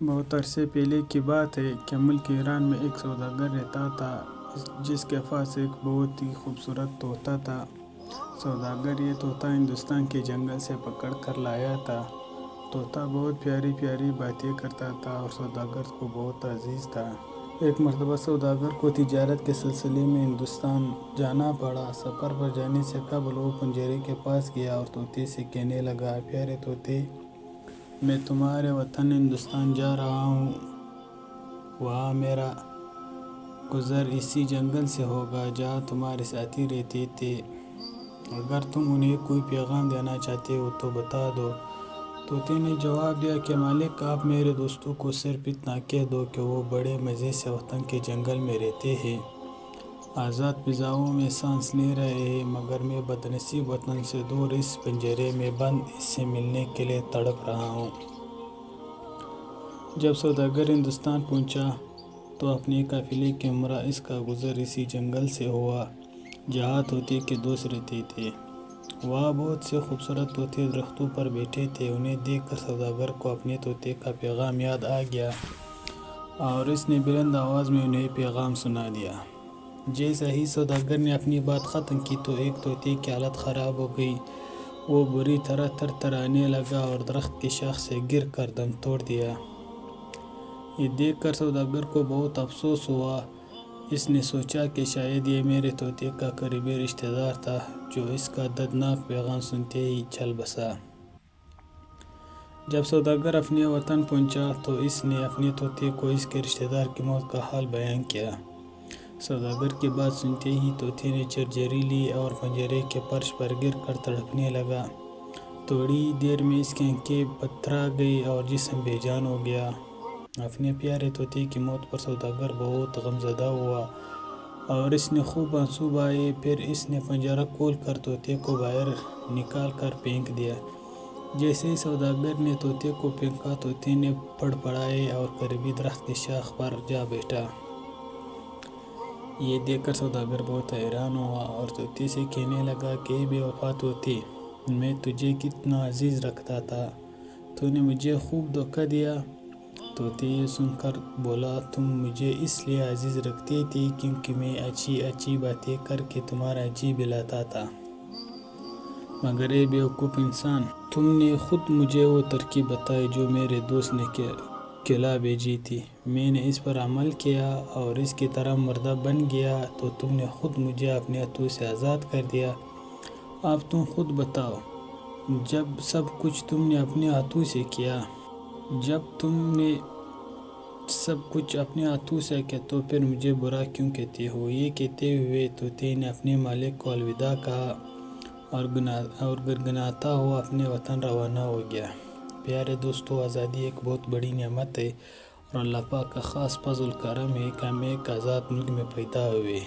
بہت عرصے پہلے کی بات ہے کہ ملک ایران میں ایک سوداگر رہتا تھا جس کے پاس ایک بہت ہی خوبصورت طوطا تھا۔ سوداگر یہ طوطا ہندوستان کے جنگل سے پکڑ کر لایا تھا۔ طوطا بہت پیاری پیاری باتیں کرتا تھا اور سوداگر کو بہت عزیز تھا۔ ایک مرتبہ سوداگر کو تجارت کے سلسلے میں ہندوستان جانا پڑا۔ سفر پر جانے سے قبل وہ پنجرے کے پاس گیا اور طوطے سے کہنے لگا، پیارے طوطے، میں تمہارے وطن ہندوستان جا رہا ہوں۔ وہاں میرا گزر اسی جنگل سے ہوگا جہاں تمہارے ساتھی رہتے تھے۔ اگر تم انہیں کوئی پیغام دینا چاہتے ہو تو بتا دو۔ طوطے نے جواب دیا کہ مالک، آپ میرے دوستوں کو صرف اتنا کہہ دو کہ وہ بڑے مزے سے وطن کے جنگل میں رہتے ہیں، آزاد فضاؤں میں سانس لے رہے ہیں، مگر میں بدنصیب وطن سے دور اس پنجرے میں بند اس سے ملنے کے لیے تڑپ رہا ہوں۔ جب سوداگر ہندوستان پہنچا تو اپنے قافلے کے ہمراہ اس کا گزر اسی جنگل سے ہوا جہاں طوطے کے دوست رہتے تھے۔ وہاں بہت سے خوبصورت طوطے درختوں پر بیٹھے تھے۔ انہیں دیکھ کر سوداگر کو اپنے طوطے کا پیغام یاد آ گیا اور اس نے بلند آواز میں انہیں پیغام سنا دیا۔ جیسے ہی سوداگر نے اپنی بات ختم کی تو ایک طوطے کی حالت خراب ہو گئی۔ وہ بری طرح تھرتھرانے لگا اور درخت کی شاخ سے گر کر دم توڑ دیا۔ یہ دیکھ کر سوداگر کو بہت افسوس ہوا۔ اس نے سوچا کہ شاید یہ میرے طوطے کا قریبی رشتہ دار تھا جو اس کا دردناک پیغام سنتے ہی چل بسا۔ جب سوداگر اپنے وطن پہنچا تو اس نے اپنے طوطے کو اس کے رشتہ دار کی موت کا حال بیان کیا۔ سوداگر کی بات سنتے ہی طوطے نے جھرجھری لی اور پنجرے کے فرش پر گر کر تڑپنے لگا۔ تھوڑی دیر میں اس کی آنکھیں بتھرا گئیں اور جسم بے جان ہو گیا۔ اپنے پیارے طوطے کی موت پر سوداگر بہت غمزدہ ہوا اور اس نے خوب آنسو بہائے۔ پھر اس نے پنجرہ کھول کر طوطے کو باہر نکال کر پھینک دیا۔ جیسے ہی سوداگر نے طوطے کو پھینکا، طوطے نے پڑپڑائے اور قریبی درخت کی شاخ پر جا بیٹھا۔ یہ دیکھ کر سوداگر بہت حیران ہوا اور طوطے سے کہنے لگا کہ اے بے وفا طوطے، میں تجھے کتنا عزیز رکھتا تھا، تو نے مجھے خوب دھوکہ دیا۔ طوطے یہ سن کر بولا، تم مجھے اس لیے عزیز رکھتے تھے کیونکہ میں اچھی اچھی باتیں کر کے تمہارا جی بہلاتا تھا، مگر اے بیوقوف انسان، تم نے خود مجھے وہ ترکیب بتائی جو میرے دوست نے کھلا بھیجی تھی۔ میں نے اس پر عمل کیا اور اس کی طرح مردہ بن گیا تو تم نے خود مجھے اپنے ہاتھوں سے آزاد کر دیا۔ اب تم خود بتاؤ، جب سب کچھ تم نے اپنے ہاتھوں سے کیا، تو پھر مجھے برا کیوں کہتے ہو؟ یہ کہتے ہوئے طوطے نے اپنے مالک کو الوداع کہا اور گنگناتا ہوا اپنے وطن روانہ ہو گیا۔ پیارے دوستو، آزادی ایک بہت بڑی نعمت ہے اور اللہ پاک کا خاص فضل و کرم ہے کہ ہم ایک آزاد ملک میں پیدا ہوئے۔